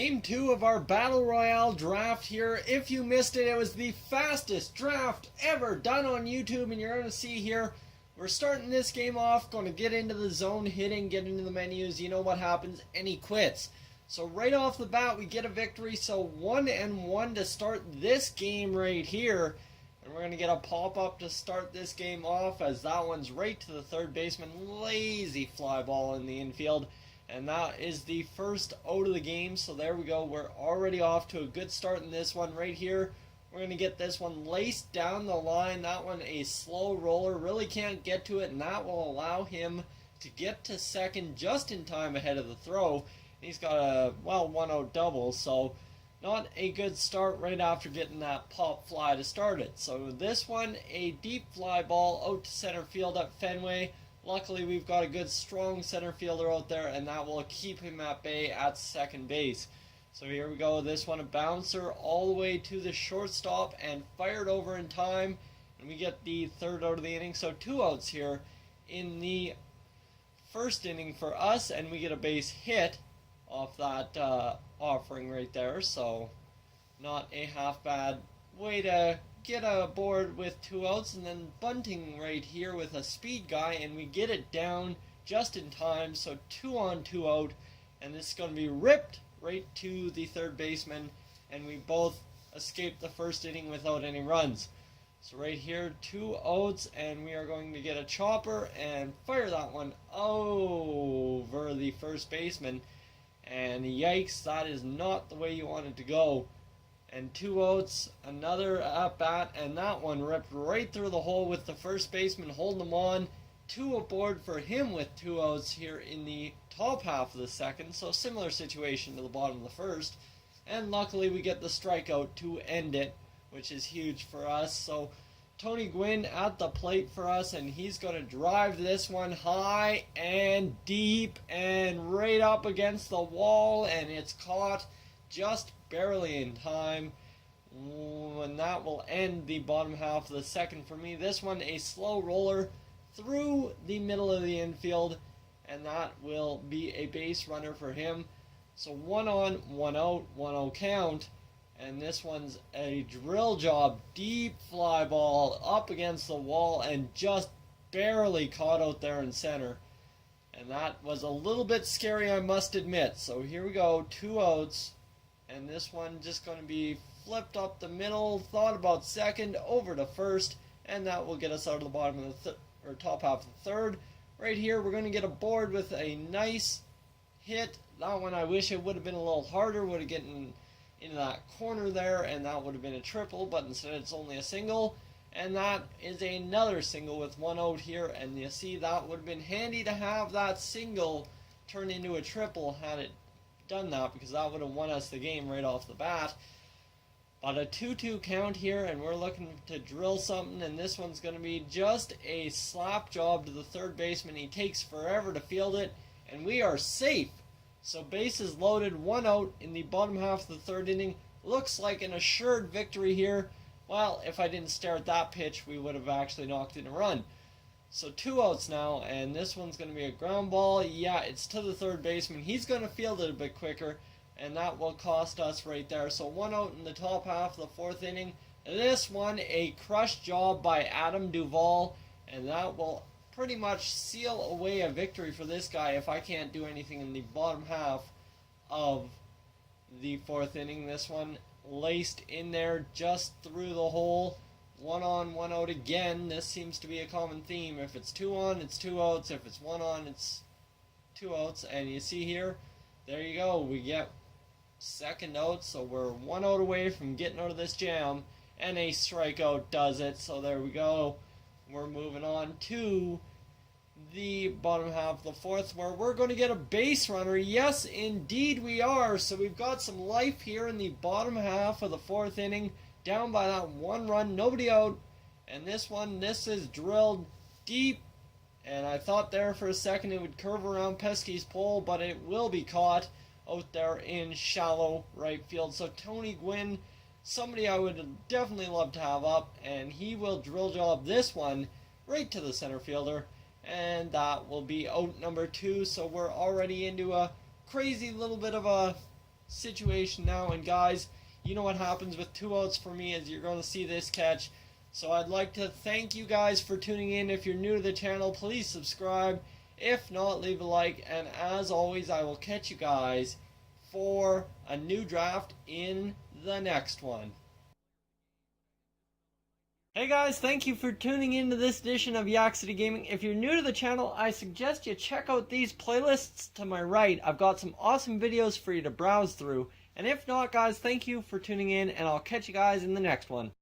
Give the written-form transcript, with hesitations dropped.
Game 2 of our Battle Royale draft here. If you missed it, it was the fastest draft ever done on YouTube, and you're going to see here, we're starting this game off, going to get into the zone hitting, get into the menus, you know what happens, and he quits. So right off the bat, we get a victory, so 1-1 to start this game right here. And we're going to get a pop-up to start this game off, as that one's right to the third baseman. Lazy fly ball in the infield. And that is the first out of the game, so there we go. We're already off to a good start in this one right here. We're going to get this one laced down the line. That one a slow roller, really can't get to it, and that will allow him to get to second just in time ahead of the throw. He's got a, 1-0 double, so not a good start right after getting that pop fly to start it. So this one, a deep fly ball out to center field at Fenway. Luckily, we've got a good, strong center fielder out there, and that will keep him at bay at second base. So here we go. This one, a bouncer all the way to the shortstop and fired over in time. And we get the third out of the inning. So 2 outs here in the first inning for us, and we get a base hit off that offering right there. So not a half bad way to get aboard with 2 outs, and then bunting right here with a speed guy, and we get it down just in time. So 2 on 2 out, and this is going to be ripped right to the third baseman, and we both escaped the first inning without any runs. So right here, 2 outs, and we are going to get a chopper and fire that one over the first baseman, and yikes, that is not the way you want it to go. And 2 outs, another at bat, and that one ripped right through the hole with the first baseman holding him on. 2 aboard for him with 2 outs here in the top half of the second, so similar situation to the bottom of the first. And luckily we get the strikeout to end it, which is huge for us. So Tony Gwynn at the plate for us, and he's going to drive this one high and deep and right up against the wall, and it's caught just barely in time, and that will end the bottom half of the second for me. This one, a slow roller through the middle of the infield, and that will be a base runner for him. So 1 on, 1 out, 1-0 count, and this one's a drill job, deep fly ball up against the wall and just barely caught out there in center. And that was a little bit scary, I must admit. So here we go, 2 outs. And this one just going to be flipped up the middle, thought about second, over to first, and that will get us out of the bottom of the top half of the third. Right here, we're going to get aboard with a nice hit. That one, I wish it would have been a little harder, would have gotten into that corner there, and that would have been a triple, but instead it's only a single. And that is another single with 1 out here, and you see that would have been handy to have that single turn into a triple had it done that, because that would have won us the game right off the bat. But a 2-2 count here, and we're looking to drill something, and this one's going to be just a slap job to the third baseman. He takes forever to field it, and we are safe. So bases loaded, 1 out in the bottom half of the third inning. Looks like an assured victory here. Well, if I didn't stare at that pitch, we would have actually knocked in a run. So 2 outs now, and this one's going to be a ground ball. Yeah, it's to the third baseman. He's going to field it a bit quicker, and that will cost us right there. So 1 out in the top half of the fourth inning. This one, a crush job by Adam Duvall, and that will pretty much seal away a victory for this guy if I can't do anything in the bottom half of the fourth inning. This one laced in there just through the hole. 1 on, 1 out again. This seems to be a common theme. If it's 2 on, it's 2 outs. If it's 1 on, it's 2 outs. And you see here, there you go. We get second out, so we're 1 out away from getting out of this jam. And a strikeout does it. So there we go. We're moving on to the bottom half of the fourth, where we're going to get a base runner. Yes, indeed we are. So we've got some life here in the bottom half of the fourth inning. Down by that 1 run, nobody out. And this one, this is drilled deep. And I thought there for a second it would curve around Pesky's pole, but it will be caught out there in shallow right field. So Tony Gwynn, somebody I would definitely love to have up, and he will drill job this one right to the center fielder. And that will be out number 2. So we're already into a crazy little bit of a situation now. And guys, you know what happens with 2 outs for me is you're going to see this catch. So I'd like to thank you guys for tuning in. If you're new to the channel, please subscribe. If not, leave a like. And as always, I will catch you guys for a new draft in the next one. Hey guys, thank you for tuning into this edition of Yak-City Gaming. If you're new to the channel, I suggest you check out these playlists to my right. I've got some awesome videos for you to browse through. And if not, guys, thank you for tuning in, and I'll catch you guys in the next one.